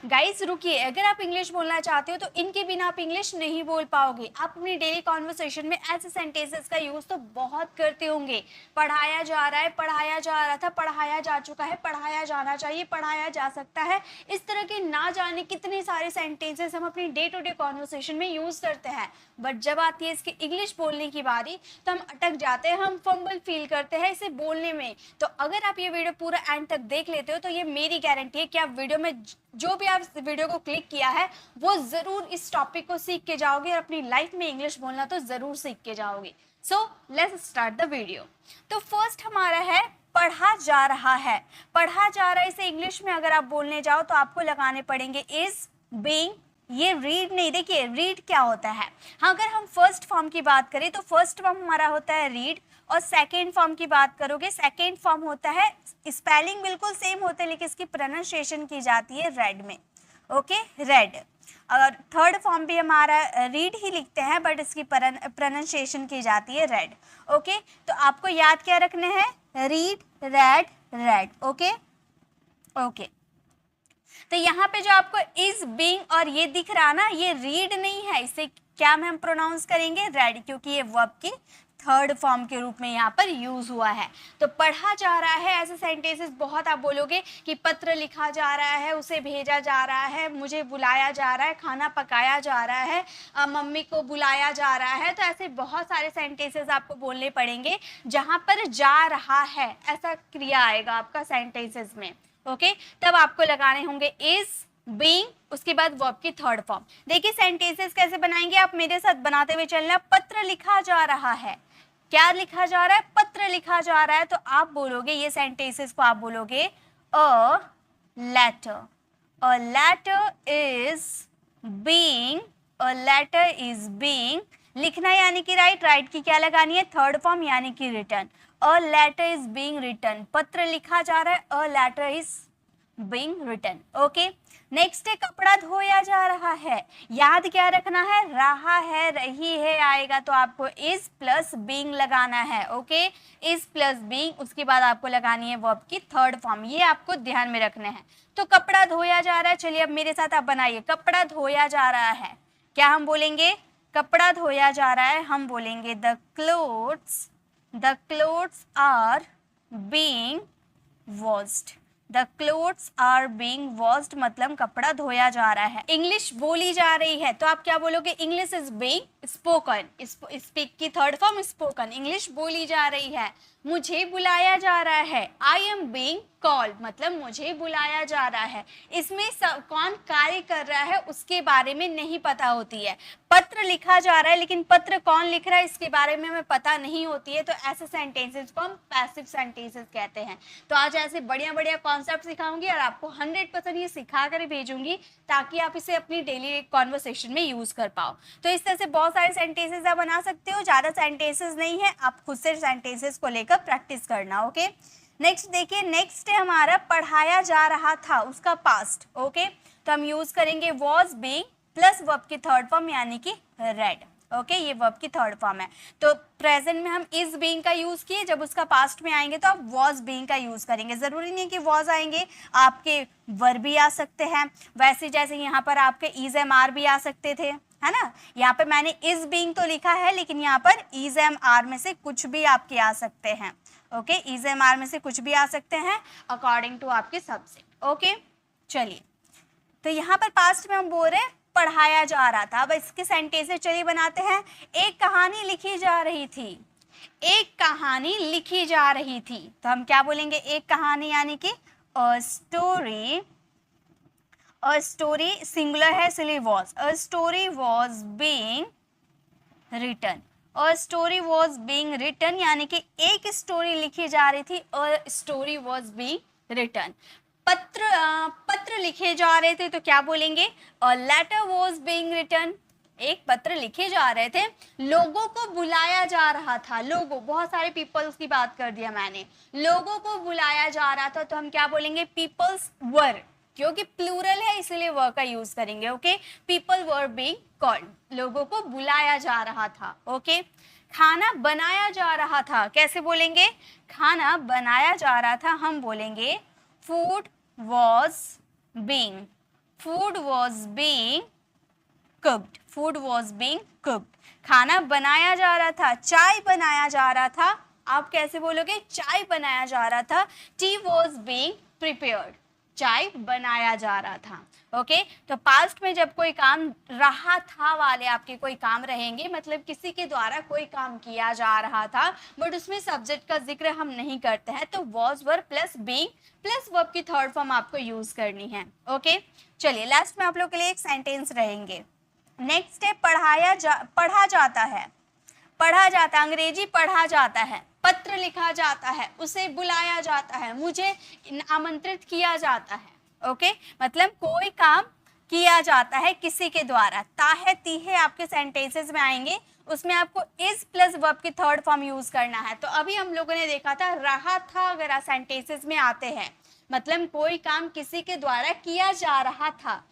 Guys रुकिए, अगर आप इंग्लिश बोलना चाहते हो तो इनके बिना आप इंग्लिश नहीं बोल पाओगे। आप अपनी डेली कॉन्वर्सेशन में ऐसे सेंटेंसेस का यूज तो बहुत करते होंगे। पढ़ाया जा रहा है, पढ़ाया जा रहा था, पढ़ाया जा चुका है, पढ़ाया जाना चाहिए, पढ़ाया जा सकता है। इस तरह के ना जाने कितने सारे सेंटेंसेस हम अपनी डे टू डे कॉन्वर्सेशन में यूज करते हैं। बट जब आती है इसकी इंग्लिश बोलने की बारी तो हम अटक जाते हैं, हम फंबल फील करते हैं इसे बोलने में। तो अगर आप ये वीडियो पूरा एंड तक देख लेते हो तो ये मेरी गारंटी है कि आप वीडियो में जो भी आप वीडियो को क्लिक किया है वो जरूर इस टॉपिक को सीख के जाओगे और अपनी लाइफ में इंग्लिश बोलना तो जरूर सीख के जाओगे। So let's start the video. तो फर्स्ट हमारा है पढ़ा जा रहा है। पढ़ा जा रहा है इसे इंग्लिश में अगर आप बोलने जाओ तो आपको लगाने पड़ेंगे इज, बीइंग। ये रीड नहीं, देखिए रीड क्या होता है। हाँ, अगर हम फर्स्ट फॉर्म की बात करें तो फर्स्ट फॉर्म हमारा होता है रीड, और सेकेंड फॉर्म की बात करोगे सेकेंड फॉर्म होता है, स्पेलिंग बिल्कुल सेम होते हैं लेकिन इसकी प्रोनाउंसिएशन की जाती है रेड में। Okay, red. और थर्ड फॉर्म भी हमारा रीड ही लिखते हैं बट इसकी प्रोनाउंसिएशन की जाती है रेड। ओके, तो आपको याद क्या रखने हैं, read, red, red. Okay okay, तो यहाँ पे जो आपको इज, बीइंग और ये दिख रहा ना, ये रीड नहीं है, इसे क्या हम प्रोनाउंस करेंगे, रेड, क्योंकि ये वर्ब की थर्ड फॉर्म के रूप में यहाँ पर यूज हुआ है। तो पढ़ा जा रहा है, ऐसे सेंटेंसेस बहुत आप बोलोगे कि पत्र लिखा जा रहा है, उसे भेजा जा रहा है, मुझे बुलाया जा रहा है, खाना पकाया जा रहा है, मम्मी को बुलाया जा रहा है। तो ऐसे बहुत सारे सेंटेंसेस आपको बोलने पड़ेंगे जहाँ पर जा रहा है ऐसा क्रिया आएगा आपका सेंटेंसेस में। ओके, तब आपको लगाने होंगे इज, बीइंग, उसके बाद वर्ब की थर्ड फॉर्म। देखिए सेंटेंसेस कैसे बनाएंगे, आप मेरे साथ बनाते हुए चलना। पत्र लिखा जा रहा है, क्या लिखा जा रहा है, पत्र लिखा जा रहा है। तो आप बोलोगे ये सेंटेंसेस को, आप बोलोगे a letter, a letter is being, a letter is being. लिखना यानी कि राइट, राइट की क्या लगानी है, थर्ड फॉर्म यानी कि written. A letter is being written, पत्र लिखा जा रहा है, a letter is being written. Okay, next है कपड़ा धोया जा रहा है। याद क्या रखना है, रहा है, रही है आएगा तो आपको इज प्लस बीइंग लगाना है। ओके, इज प्लस बीइंग, उसके बाद आपको लगानी है वर्ब की थर्ड फॉर्म। ये आपको ध्यान में रखने हैं। तो कपड़ा धोया जा रहा है, चलिए अब मेरे साथ आप बनाइए। कपड़ा धोया जा रहा है, क्या हम बोलेंगे, कपड़ा धोया जा रहा है, हम बोलेंगे the clothes are being washed. The clothes are being washed मतलब कपड़ा धोया जा रहा है। इंग्लिश बोली जा रही है तो आप क्या बोलोगे, English is being spoken. Speak की थर्ड फॉर्म स्पोकन, इंग्लिश बोली जा रही है। मुझे बुलाया जा रहा है, आई एम बीइंग कॉल्ड मतलब मुझे बुलाया जा रहा है। इसमें कौन कार्य कर रहा है उसके बारे में नहीं पता होती है। पत्र लिखा जा रहा है लेकिन पत्र कौन लिख रहा है इसके बारे में हमें पता नहीं होती है, तो ऐसे सेंटेंसेस को हम पैसिव सेंटेंसेस कहते हैं। तो आज ऐसे बढ़िया बढ़िया कॉन्सेप्ट सिखाऊंगी और आपको 100% ये सिखा कर भेजूंगी ताकि आप इसे अपनी डेली कॉन्वर्सेशन में यूज कर पाओ। तो इस तरह से बहुत सारे सेंटेंसेस आप बना सकते हो, ज्यादा सेंटेंसेस नहीं है, आप खुद से सेंटेंसेस को लेकर प्रैक्टिस करना। ओके, नेक्स्ट देखिए, नेक्स्ट है हमारा पढ़ाया जा रहा था, उसका पास्ट। ओके, तो हम यूज करेंगे वॉज बीइंग प्लस वर्ब की थर्ड फॉर्म यानी कि रेड। ओके, ये वर्ब की थर्ड फॉर्म है। तो प्रेजेंट में हम इज बीइंग का यूज किए, जब उसका पास्ट में आएंगे तो आप वॉज बीइंग का यूज करेंगे। जरूरी नहीं कि वॉज आएंगे, आपके वर्ब भी आ सकते हैं। वैसे जैसे यहाँ पर आपके इज एम आर भी आ सकते थे, है ना। यहाँ पर मैंने इज बीइंग तो लिखा है लेकिन यहाँ पर इज एम आर में से कुछ भी आपके आ सकते हैं। ओके, इज एम आर में से कुछ भी आ सकते हैं अकॉर्डिंग टू आपके सब्जेक्ट। ओके, चलिए, तो यहाँ पर पास्ट में हम बोल रहे हैं पढ़ाया जा रहा था। अब इसके सेंटेंसेस चलिए बनाते हैं। एक कहानी लिखी जा रही थी, एक कहानी लिखी जा रही थी, तो हम क्या बोलेंगे, एक कहानी यानी कि a story. A story singular है इसलिए was, a story was being written. A story was being written यानी कि एक स्टोरी लिखी जा रही थी, a story was being written. पत्र लिखे जा रहे थे तो क्या बोलेंगे, a letter was being written, एक पत्र लिखे जा रहे थे। लोगों को बुलाया जा रहा था, लोगों, बहुत सारे पीपल्स की बात कर दिया मैंने, लोगों को बुलाया जा रहा था तो हम क्या बोलेंगे, पीपल्स वर, क्योंकि प्लूरल है इसलिए वर का यूज करेंगे। Okay, people were being called, लोगों को बुलाया जा रहा था। ओके, खाना बनाया जा रहा था, कैसे बोलेंगे, खाना बनाया जा रहा था, हम बोलेंगे food was being, food was being cooked, food was being cooked, खाना बनाया जा रहा था, चाय बनाया जा रहा था, आप कैसे बोलोगे, चाय बनाया जा रहा था, टी वॉज बीइंग प्रिपेयर्ड, चाय बनाया जा रहा था। ओके तो पास्ट में जब कोई काम रहा था वाले आपके कोई काम रहेंगे, मतलब किसी के द्वारा कोई काम किया जा रहा था बट उसमें सब्जेक्ट का जिक्र हम नहीं करते हैं, तो was were plus being plus verb की थर्ड फॉर्म आपको यूज करनी है। ओके चलिए लास्ट में आप लोग के लिए एक सेंटेंस रहेंगे। नेक्स्ट है पढ़ा जाता है, पढ़ा जाता है, अंग्रेजी पढ़ा जाता है, पत्र लिखा जाता है, उसे बुलाया जाता है, मुझे आमंत्रित किया जाता है। ओके मतलब कोई काम किया जाता है किसी के द्वारा, ताहे तीहे आपके सेंटेंसेस में आएंगे, उसमें आपको इज प्लस वर्ब की थर्ड फॉर्म यूज करना है। तो अभी हम लोगों ने देखा था रहा था अगर सेंटेंसेस में आते हैं, मतलब कोई काम किसी के द्वारा किया जा रहा था,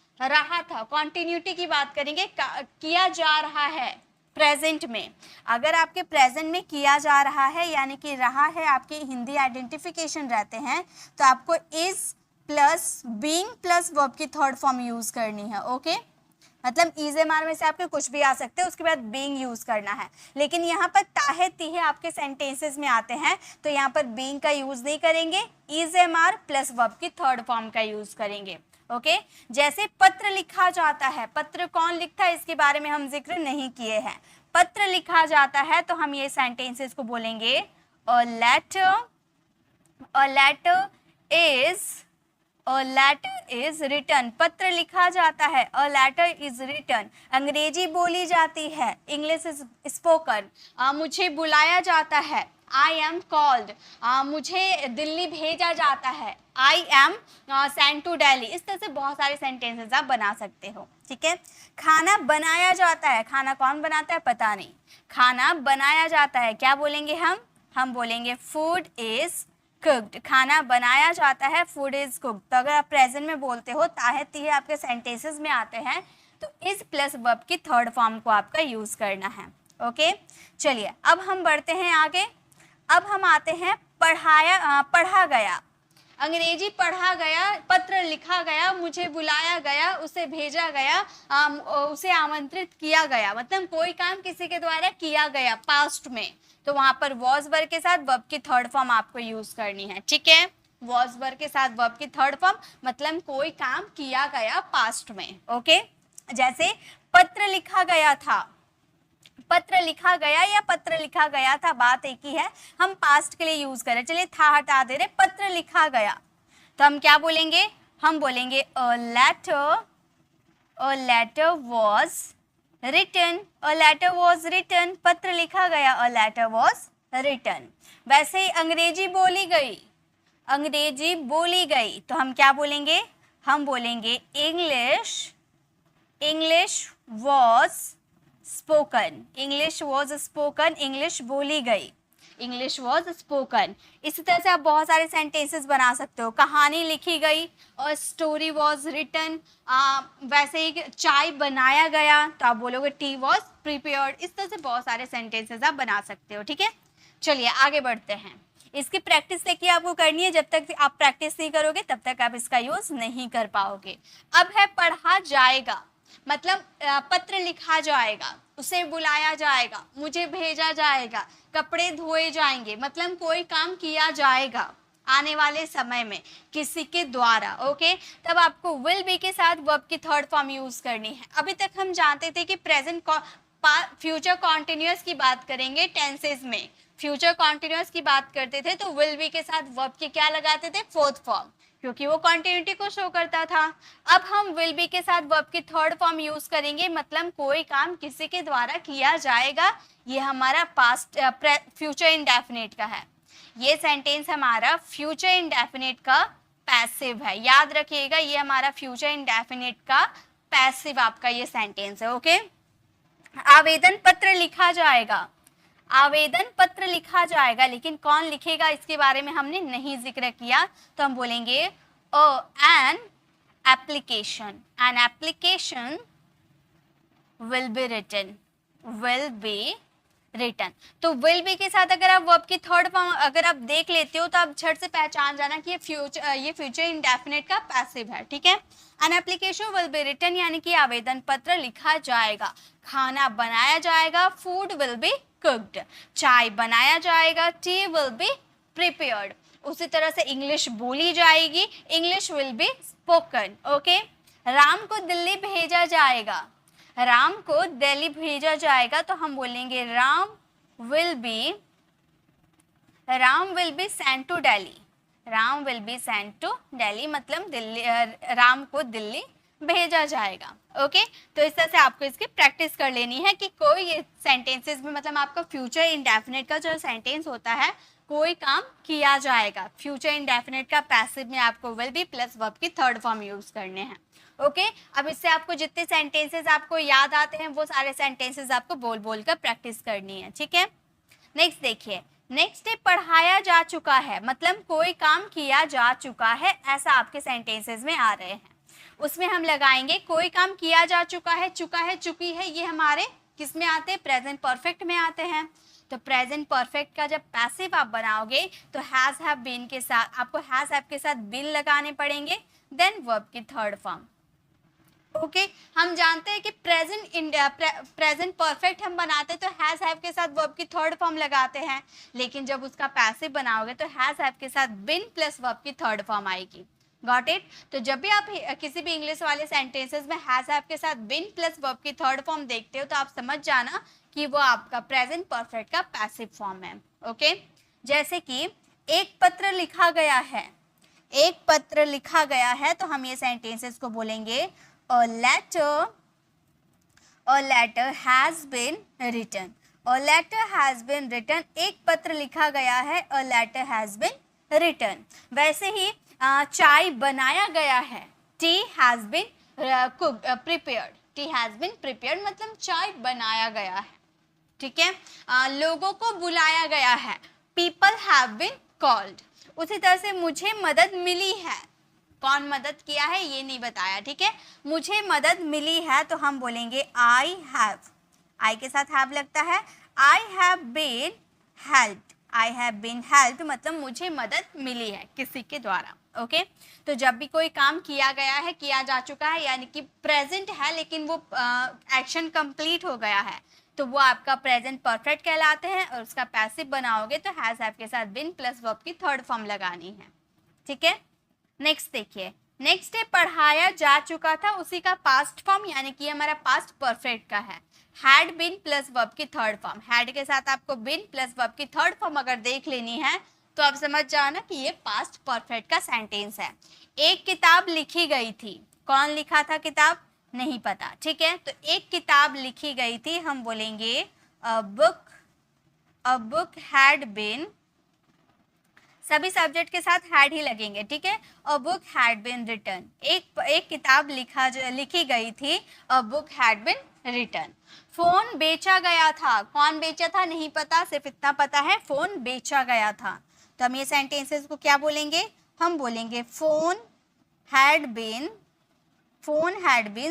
कॉन्टिन्यूटी की बात करेंगे, किया जा रहा है प्रेजेंट में, अगर आपके प्रेजेंट में किया जा रहा है यानी कि रहा है आपके हिंदी आइडेंटिफिकेशन रहते हैं, तो आपको is plus being plus verb की थर्ड फॉर्म यूज करनी है। ओके मतलब इज एम आर में से आपके कुछ भी आ सकते हैं, उसके बाद बीइंग यूज करना है, लेकिन यहाँ पर ताहे तीहे आपके सेंटेंसेस में आते हैं तो यहाँ पर बीइंग का यूज नहीं करेंगे, is am are plus verb की थर्ड फॉर्म का यूज करेंगे। ओके जैसे पत्र लिखा जाता है, पत्र कौन लिखता है इसके बारे में हम जिक्र नहीं किए हैं, पत्र लिखा जाता है तो हम ये सेंटेंसेस को बोलेंगे अ लेटर इज रिटन, पत्र लिखा जाता है, अ लेटर इज रिटन, अंग्रेजी बोली जाती है, इंग्लिश इज स्पोकन, मुझे बुलाया जाता है, आई एम कॉल्ड, मुझे दिल्ली भेजा जाता है, I am sent to Delhi, इस तरह से बहुत सारे सेंटेंसेस आप बना सकते हो। ठीक है खाना बनाया जाता है, खाना कौन बनाता है पता नहीं, खाना बनाया जाता है क्या बोलेंगे हम बोलेंगे फूड इज कुक्ड, खाना बनाया जाता है, फूड इज कुक्ड। तो अगर आप प्रेजेंट में बोलते हो ताहे तीहे आपके सेंटेंसेस में आते हैं तो इज प्लस वर्ब की थर्ड फॉर्म को आपका यूज करना है। ओके चलिए अब हम बढ़ते हैं आगे, अब हम आते हैं पढ़ा गया, अंग्रेजी पढ़ा गया, पत्र लिखा गया, मुझे बुलाया गया, उसे भेजा गया, उसे आमंत्रित किया गया, मतलब कोई काम किसी के द्वारा किया गया पास्ट में, तो वहां पर वॉज वर्ब के साथ वर्ब की थर्ड फॉर्म आपको यूज करनी है। ठीक है वॉज वर्ब के साथ वर्ब की थर्ड फॉर्म, मतलब कोई काम किया गया पास्ट में। ओके जैसे पत्र लिखा गया था, पत्र लिखा गया या पत्र लिखा गया था बात एक ही है, हम पास्ट के लिए यूज करें, चलिए था हटा दे रहे, पत्र लिखा गया तो हम क्या बोलेंगे, हम बोलेंगे a letter was written, a letter was written, पत्र लिखा गया, अ लेटर वॉज रिटन। वैसे ही अंग्रेजी बोली गई, अंग्रेजी बोली गई तो हम क्या बोलेंगे, हम बोलेंगे English was spoken, English was spoken, English बोली गई, इंग्लिश वॉज स्पोकन। इसी तरह से आप बहुत सारे सेंटेंसेस बना सकते हो, कहानी लिखी गई और स्टोरी वॉज रिटन, वैसे ही चाय बनाया गया तो आप बोलोगे टी वॉज प्रिपेयर्ड, इस तरह से बहुत सारे सेंटेंसेस आप बना सकते हो। ठीक है चलिए आगे बढ़ते हैं, इसकी प्रैक्टिस देखिए आपको करनी है, जब तक आप प्रैक्टिस नहीं करोगे तब तक आप इसका यूज नहीं कर पाओगे। अब है पढ़ा जाएगा, मतलब पत्र लिखा जाएगा, उसे बुलाया जाएगा, मुझे भेजा जाएगा, कपड़े धोए जाएंगे, मतलब कोई काम किया जाएगा आने वाले समय में किसी के द्वारा। ओके तब आपको विल बी के साथ वर्ब की थर्ड फॉर्म यूज करनी है। अभी तक हम जानते थे कि प्रेजेंट फ्यूचर कॉन्टिन्यूअस की बात करेंगे टेंसेस में, फ्यूचर कॉन्टिन्यूअस की बात करते थे तो विल बी के साथ वर्ब की क्या लगाते थे फोर्थ फॉर्म, क्योंकि वो कॉन्टिन्यूटी को शो करता था। अब हम विल बी के साथ वर्ब की थर्ड फॉर्म यूज करेंगे, मतलब कोई काम किसी के द्वारा किया जाएगा, ये हमारा पास्ट फ्यूचर इंडेफिनिट का है, ये सेंटेंस हमारा फ्यूचर इंडेफिनिट का पैसिव है, याद रखिएगा ये हमारा फ्यूचर इंडेफिनिट का पैसिव आपका ये सेंटेंस है। ओके आवेदन पत्र लिखा जाएगा, आवेदन पत्र लिखा जाएगा, लेकिन कौन लिखेगा इसके बारे में हमने नहीं जिक्र किया, तो हम बोलेंगे an application will be written. तो विल बी के साथ अगर आप वर्ब की थर्ड फॉर्म अगर आप देख लेते हो तो आप झट से पहचान जाना कि ये फ्यूचर इंडेफिनिट का पैसिव है, ठीक है। An application will be written यानी कि आवेदन पत्र लिखा जाएगा, खाना बनाया जाएगा, फूड विल बी कुक्ड, चाय बनाया जाएगा, टी विल बी प्रिपेयर्ड। उसी तरह से इंग्लिश बोली जाएगी, English will be spoken, okay. Ram को दिल्ली भेजा जाएगा, राम को दिल्ली भेजा जाएगा, तो हम बोलेंगे Ram will be sent to Delhi, Ram will be sent to Delhi मतलब दिल्ली राम को दिल्ली भेजा जाएगा, ओके। तो इस तरह से आपको इसकी प्रैक्टिस कर लेनी है कि कोई ये सेंटेंसेस में मतलब आपका फ्यूचर इंडेफिनिट का जो सेंटेंस होता है कोई काम किया जाएगा, फ्यूचर इंडेफिनिट का पैसिव में आपको विल बी प्लस वर्ब की थर्ड फॉर्म यूज करने हैं, ओके। अब इससे आपको जितने सेंटेंसेस आपको याद आते हैं वो सारे सेंटेंसेस आपको बोल बोल कर प्रैक्टिस करनी है, ठीक है। नेक्स्ट देखिए, नेक्स्ट है पढ़ाया जा चुका है, मतलब कोई काम किया जा चुका है, ऐसा आपके सेंटेंसेस में आ रहे हैं। उसमें हम लगाएंगे कोई काम किया जा चुका है, चुकी है, ये हमारे किस में आते हैं, प्रेजेंट परफेक्ट में आते हैं। तो प्रेजेंट परफेक्ट का जब पैसिव आप बनाओगे तो हैज हैव बीन के साथ आपको हैज हैव के साथ बीन लगाने पड़ेंगे, देन वर्ब की थर्ड फॉर्म, ओके। हम जानते हैं कि प्रेजेंट परफेक्ट हम बनाते हैं तो हैज हैव के साथ वर्ब की थर्ड फॉर्म लगाते हैं, लेकिन जब उसका पैसिव बनाओगे तो हैज हैव के साथ बिन प्लस वर्ब की थर्ड फॉर्म आएगी, गॉट इट। तो जब भी आप किसी भी इंग्लिश वाले सेंटेंसेस में हैज हैव के साथ बिन प्लस वर्ब की थर्ड फॉर्म देखते हो तो आप समझ जाना कि वो आपका प्रेजेंट परफेक्ट का पैसिव फॉर्म है, ओके। जैसे कि एक पत्र लिखा गया है, एक पत्र लिखा गया है, तो हम ये सेंटेंसेस को बोलेंगे a letter has been written, a letter has been written, एक पत्र लिखा गया है, a letter has been written। वैसे ही चाय बनाया गया है, tea has been prepared, tea has been prepared मतलब चाय बनाया गया है, ठीक है। लोगों को बुलाया गया है, people have been called। उसी तरह से मुझे मदद मिली है, कौन मदद किया है ये नहीं बताया, ठीक है। मुझे मदद मिली है तो हम बोलेंगे आई हैव, आई के साथ हैव लगता है, I have been helped, I have been helped मतलब मुझे मदद मिली है किसी के द्वारा, ओके। तो जब भी कोई काम किया गया है, किया जा चुका है, यानी कि प्रेजेंट है लेकिन वो एक्शन कंप्लीट हो गया है, तो वो आपका प्रेजेंट परफेक्ट कहलाते हैं, और उसका पैसिव बनाओगे तो हैज हैव के साथ बिन प्लस वर्ब की थर्ड फॉर्म लगानी है, ठीक है। नेक्स्ट देखिए, नेक्स्ट है पढ़ाया जा चुका था, उसी का पास्ट फॉर्म यानी कि हमारा पास्ट परफेक्ट का है, हैड बीन प्लस वर्ब की थर्ड फॉर्म, हैड के साथ आपको बीन प्लस वर्ब की थर्ड फॉर्म अगर देख लेनी है तो आप समझ जाना कि ये पास्ट परफेक्ट का सेंटेंस है। एक किताब लिखी गई थी, कौन लिखा था किताब नहीं पता, ठीक है। तो एक किताब लिखी गई थी, हम बोलेंगे अ बुक हैड बीन, सभी सब्जेक्ट के साथ हैड ही लगेंगे, ठीक है। A book had been written, एक किताब लिखी गई थी, a book had been written. Phone बेचा गया था, कौन बेचा था नहीं पता, सिर्फ इतना पता है फोन बेचा गया था, तो हम ये सेंटेंसेस को क्या बोलेंगे, हम बोलेंगे phone had been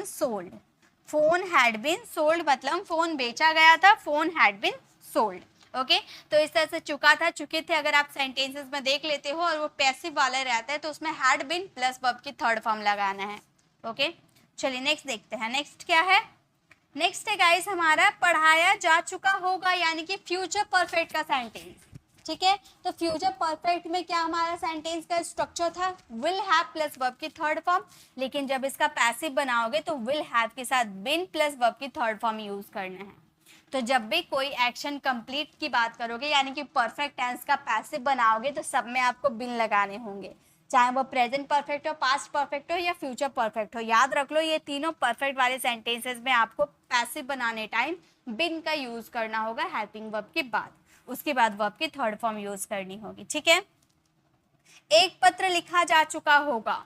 sold, phone had been sold मतलब फोन बेचा गया था, phone had been sold, okay. तो इस तरह से चुका था, चुके थे अगर आप सेंटेंसेस में देख लेते हो और वो पैसिव वाला रहता है तो उसमें हैड बीन प्लस वर्ब की थर्ड फॉर्म लगाना है, ओके। चलिए नेक्स्ट देखते हैं, नेक्स्ट क्या है, नेक्स्ट है गाइस हमारा पढ़ाया जा चुका होगा यानी कि फ्यूचर परफेक्ट का सेंटेंस, ठीक है। तो फ्यूचर परफेक्ट में क्या हमारा सेंटेंस का स्ट्रक्चर था, विल हैव प्लस वर्ब की थर्ड फॉर्म, लेकिन जब इसका पैसिव बनाओगे तो विल हैव के साथ बिन प्लस वर्ब की थर्ड फॉर्म यूज करना है। तो जब भी कोई एक्शन कंप्लीट की बात करोगे यानी कि परफेक्ट टेंस का पैसिव बनाओगे तो सब में आपको बिन लगाने होंगे, चाहे वो प्रेजेंट परफेक्ट हो, पास्ट परफेक्ट हो या फ्यूचर परफेक्ट हो। याद रख लो ये तीनों परफेक्ट वाले सेंटेंसेस में आपको पैसिव बनाने टाइम बिन का यूज करना होगा हेल्पिंग वर्ब के बाद, उसके बाद वर्ब की थर्ड फॉर्म यूज करनी होगी, ठीक है। एक पत्र लिखा जा चुका होगा,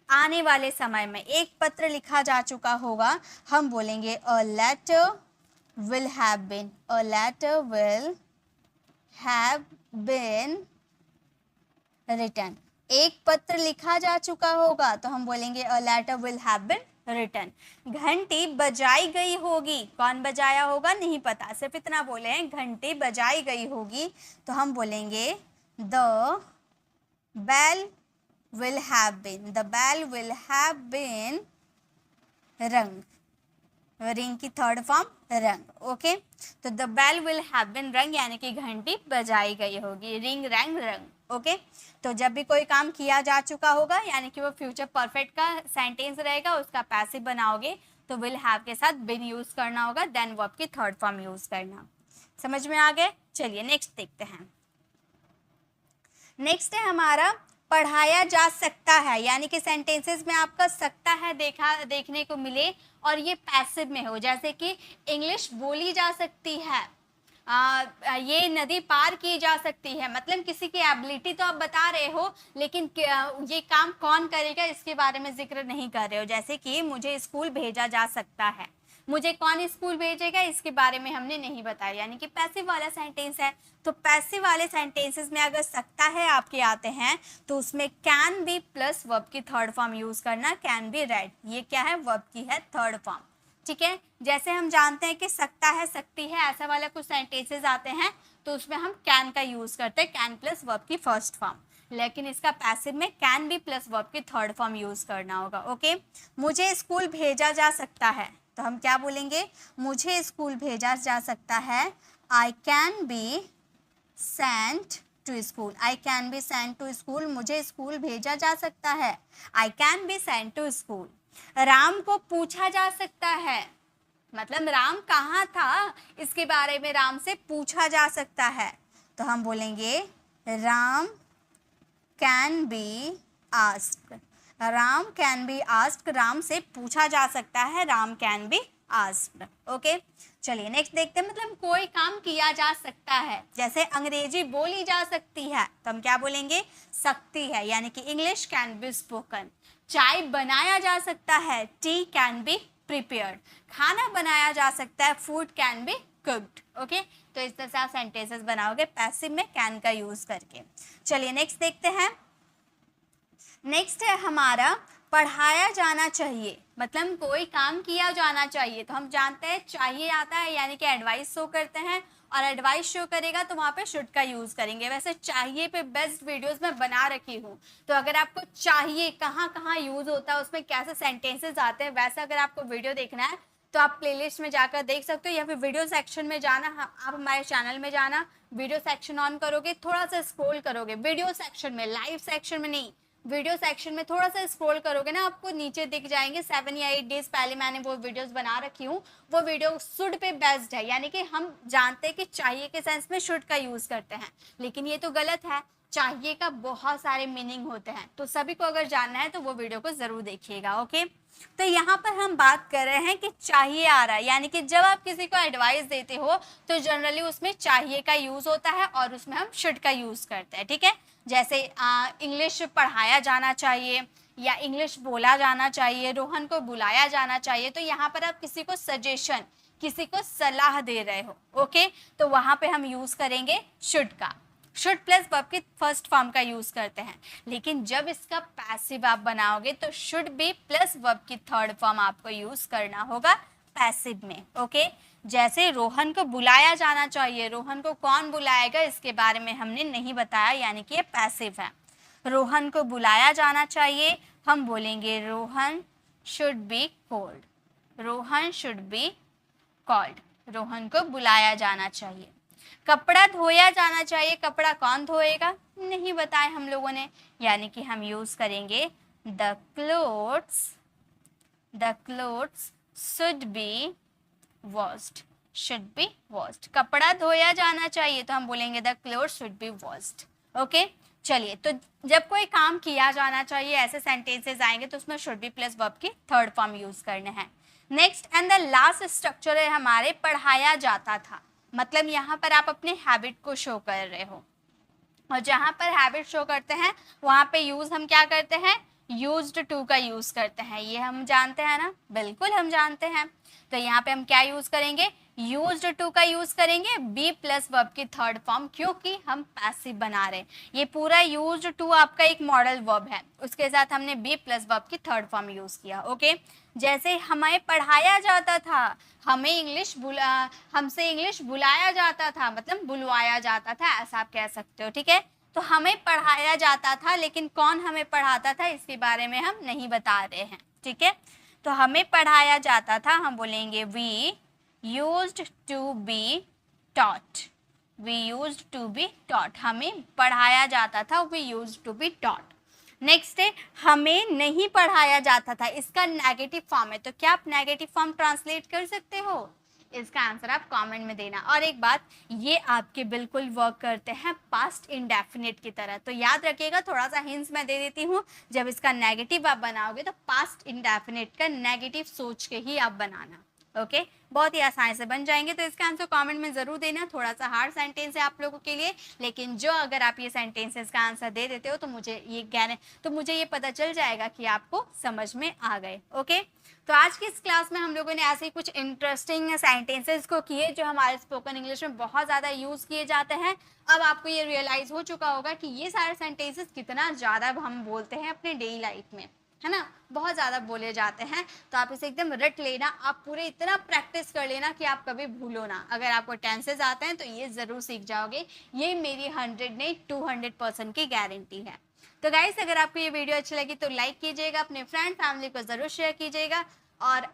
आने वाले समय में एक पत्र लिखा जा चुका होगा, हम बोलेंगे a letter will have been, a letter will have been written। एक पत्र लिखा जा चुका होगा तो हम बोलेंगे a letter will have been written. घंटी बजाई गई होगी, कौन बजाया होगा नहीं पता, सिर्फ इतना बोले हैं घंटी बजाई गई होगी, तो हम बोलेंगे the bell will have been, the bell will have been rung, ring की थर्ड फॉर्म रंग। ओके, तो the bell will have been rung यानी कि घंटी बजाई गई होगी, रिंग रैंग रंग। ओके, तो जब भी कोई काम किया जा चुका होगा यानी कि वो फ्यूचर परफेक्ट का सेंटेंस रहेगा, उसका पैसिव बनाओगे तो विल हैव के साथ बिन यूज करना होगा, देन वर्ब की थर्ड फॉर्म यूज करना। समझ में आ गए? चलिए नेक्स्ट देखते हैं। नेक्स्ट है हमारा पढ़ाया जा सकता है, यानी कि सेंटेंसेस में आपका सकता है देखने को मिले और ये पैसिव में हो, जैसे कि इंग्लिश बोली जा सकती है, ये नदी पार की जा सकती है, मतलब किसी की एबिलिटी तो आप बता रहे हो लेकिन ये काम कौन करेगा इसके बारे में जिक्र नहीं कर रहे हो। जैसे कि मुझे स्कूल भेजा जा सकता है, मुझे कौन स्कूल भेजेगा इसके बारे में हमने नहीं बताया, यानी कि पैसिव वाला सेंटेंस है। तो पैसिव वाले सेंटेंसेस में अगर सकता है आपके आते हैं तो उसमें कैन बी प्लस वर्ब की थर्ड फॉर्म यूज करना, कैन बी रेड, ये क्या है वर्ब की है थर्ड फॉर्म। ठीक है, जैसे हम जानते हैं कि सकता है सकती है ऐसा वाला कुछ सेंटेंसेस आते हैं तो उसमें हम कैन का यूज करते हैं, कैन प्लस वर्ब की फर्स्ट फॉर्म, लेकिन इसका पैसिव में कैन बी प्लस वर्ब की थर्ड फॉर्म यूज करना होगा। ओके, मुझे स्कूल भेजा जा सकता है तो हम क्या बोलेंगे, मुझे स्कूल भेजा जा सकता है, I can be sent to school, I can be sent to school, मुझे स्कूल भेजा जा सकता है, I can be sent to school. Ram को पूछा जा सकता है, मतलब राम कहाँ था इसके बारे में राम से पूछा जा सकता है, तो हम बोलेंगे Ram can be asked, Ram can be asked, Ram से पूछा जा सकता है, Ram can be asked. Okay, चलिए नेक्स्ट देखते हैं, मतलब कोई काम किया जा सकता है, जैसे अंग्रेजी बोली जा सकती है तो हम क्या बोलेंगे, सकती है, यानी कि इंग्लिश कैन बी स्पोकन। चाय बनाया जा सकता है, टी कैन बी प्रिपेयर्ड, खाना बनाया जा सकता है, food can be cooked. Okay, तो इस तरह से आप सेंटेंसेस बनाओगे पैसिव में कैन का यूज करके। चलिए नेक्स्ट देखते हैं। नेक्स्ट है हमारा पढ़ाया जाना चाहिए, मतलब कोई काम किया जाना चाहिए, तो हम जानते हैं चाहिए आता है यानी कि एडवाइस शो करते हैं, और एडवाइस शो करेगा तो वहाँ पे शुड का यूज़ करेंगे। वैसे चाहिए पे बेस्ट वीडियोस मैं बना रखी हूँ, तो अगर आपको चाहिए कहाँ कहाँ यूज़ होता है, उसमें कैसे सेंटेंसेस आते हैं, वैसा अगर आपको वीडियो देखना है तो आप प्लेलिस्ट में जाकर देख सकते हो, या फिर वीडियो सेक्शन में जाना, आप हमारे चैनल में जाना, वीडियो सेक्शन ऑन करोगे, थोड़ा सा स्क्रॉल करोगे, वीडियो सेक्शन में, लाइव सेक्शन में नहीं, वीडियो सेक्शन में थोड़ा सा स्क्रॉल करोगे ना, आपको नीचे दिख जाएंगे 7 या 8 डेज पहले मैंने वो वीडियोस बना रखी हूँ, वो वीडियो शुड पे बेस्ड है, यानी कि हम जानते हैं कि चाहिए के सेंस में शुड का यूज करते हैं, लेकिन ये तो गलत है, चाहिए का बहुत सारे मीनिंग होते हैं, तो सभी को अगर जानना है तो वो वीडियो को जरूर देखिएगा। ओके, तो यहाँ पर हम बात कर रहे हैं कि चाहिए आ रहा है, यानी कि जब आप किसी को एडवाइस देते हो तो जनरली उसमें चाहिए का यूज होता है और उसमें हम शुड का यूज करते हैं। ठीक है, जैसे इंग्लिश पढ़ाया जाना चाहिए या इंग्लिश बोला जाना चाहिए, रोहन को बुलाया जाना चाहिए, तो यहाँ पर आप किसी को सजेशन, किसी को सलाह दे रहे हो। ओके, तो वहाँ पे हम यूज करेंगे शुड का, शुड प्लस वर्ब की फर्स्ट फॉर्म का यूज करते हैं, लेकिन जब इसका पैसिव आप बनाओगे तो शुड बी प्लस वर्ब की थर्ड फॉर्म आपको यूज करना होगा पैसिव में। ओके, जैसे रोहन को बुलाया जाना चाहिए, रोहन को कौन बुलाएगा इसके बारे में हमने नहीं बताया, यानी कि ये पैसिव है। रोहन को बुलाया जाना चाहिए, हम बोलेंगे Rohan should be called, Rohan should be called, Rohan को बुलाया जाना चाहिए। कपड़ा धोया जाना चाहिए, कपड़ा कौन धोएगा नहीं बताए हम लोगों ने, यानी कि हम यूज करेंगे the clothes should be washed, should be washed, कपड़ा धोया जाना चाहिए तो हम बोलेंगे the clothes should be washed. Okay, चलिए, तो जब कोई काम किया जाना चाहिए ऐसे सेंटेंसेस आएंगे तो उसमें शुड बी प्लस वर्ब की थर्ड फॉर्म यूज करने हैं। Next and the last structure है हमारे पढ़ाया जाता था, मतलब यहाँ पर आप अपने हैबिट को शो कर रहे हो, और जहाँ पर हैबिट शो करते हैं वहाँ पे यूज हम क्या करते हैं यूज्ड टू का यूज करते हैं, ये हम जानते हैं ना, बिल्कुल हम जानते हैं। तो यहाँ पे हम क्या यूज करेंगे, यूज्ड टू का यूज करेंगे बी प्लस वर्ब की थर्ड फॉर्म, क्योंकि हम पैसिव बना रहे हैं। ये पूरा यूज्ड टू आपका एक मॉडल वर्ब है, उसके साथ हमने बी प्लस वर्ब की थर्ड फॉर्म यूज किया। ओके, जैसे हमें पढ़ाया जाता था, हमसे इंग्लिश बुलाया जाता था, मतलब बुलवाया जाता था, ऐसा आप कह सकते हो। ठीक है, तो हमें पढ़ाया जाता था, लेकिन कौन हमें पढ़ाता था इसके बारे में हम नहीं बता रहे हैं। ठीक है, तो हमें पढ़ाया जाता था, हम बोलेंगे we used to be taught, we used to be taught, हमें पढ़ाया जाता था, we used to be taught. Next है हमें नहीं पढ़ाया जाता था, इसका नेगेटिव फॉर्म है, तो क्या आप नेगेटिव फॉर्म ट्रांसलेट कर सकते हो, इसका आंसर आप कमेंट में देना। और एक बात, ये आपके बिल्कुल वर्क करते हैं पास्ट इंडेफिनिट की तरह, तो याद रखिएगा, थोड़ा सा हिंट्स मैं दे देती हूँ। जब इसका नेगेटिव आप बनाओगे तो पास्ट इंडेफिनिट का नेगेटिव सोच के ही आप बनाना। ओके, बहुत ही आसानी से बन जाएंगे। तो इसका आंसर कमेंट में जरूर देना, थोड़ा सा हार्ड सेंटेंस है आप लोगों के लिए, लेकिन जो अगर आप ये सेंटेंसेस का आंसर दे देते हो तो मुझे ये पता चल जाएगा कि आपको समझ में आ गए। ओके, तो आज की इस क्लास में हम लोगों ने ऐसे ही कुछ इंटरेस्टिंग सेंटेंसेस को किए जो हमारे स्पोकन इंग्लिश में बहुत ज़्यादा यूज़ किए जाते हैं। अब आपको ये रियलाइज़ हो चुका होगा कि ये सारे सेंटेंसेस कितना ज़्यादा हम बोलते हैं अपने डेली लाइफ में, है ना, बहुत ज़्यादा बोले जाते हैं। तो आप इसे एकदम रट लेना, आप पूरे इतना प्रैक्टिस कर लेना कि आप कभी भूलो ना। अगर आपको टेंसेस आते हैं तो ये ज़रूर सीख जाओगे, ये मेरी 100 नहीं 200% की गारंटी है। तो गाइस, अगर आपको ये वीडियो अच्छी लगी तो लाइक कीजिएगा, अपने फ्रेंड फैमिली को ज़रूर शेयर कीजिएगा, और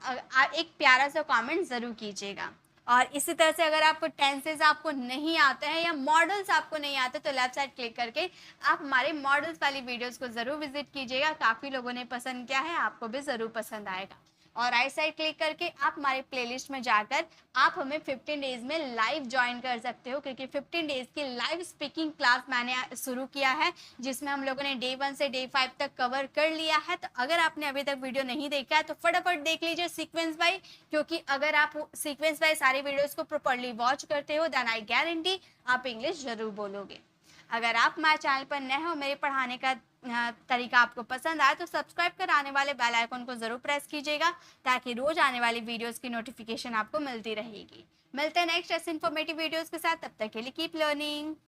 एक प्यारा सा कमेंट ज़रूर कीजिएगा। और इसी तरह से अगर आपको टेंसेस आपको नहीं आते हैं या मॉडल्स आपको नहीं आते तो लेफ्ट साइड क्लिक करके आप हमारे मॉडल्स वाली वीडियोस को ज़रूर विजिट कीजिएगा, काफ़ी लोगों ने पसंद किया है, आपको भी ज़रूर पसंद आएगा। और राइट साइड क्लिक करके आप हमारे प्लेलिस्ट में जाकर आप हमें 15 डेज में लाइव ज्वाइन कर सकते हो, क्योंकि 15 डेज की लाइव स्पीकिंग क्लास मैंने शुरू किया है, जिसमें हम लोगों ने डे 1 से डे 5 तक कवर कर लिया है। तो अगर आपने अभी तक वीडियो नहीं देखा है तो फटाफट देख लीजिए सीक्वेंस बाय, क्योंकि अगर आप सीक्वेंस बाय सारी वीडियोस को प्रॉपर्ली वॉच करते हो देन आई गारंटी आप इंग्लिश जरूर बोलोगे। अगर आप हमारे चैनल पर नए हो, मेरे पढ़ाने का तरीका आपको पसंद आए तो सब्सक्राइब कर आने वाले बेल आइकन को जरूर प्रेस कीजिएगा, ताकि रोज आने वाली वीडियोस की नोटिफिकेशन आपको मिलती रहेगी। मिलते हैं नेक्स्ट ऐसे इन्फॉर्मेटिव वीडियोस के साथ, तब तक के लिए कीप लर्निंग।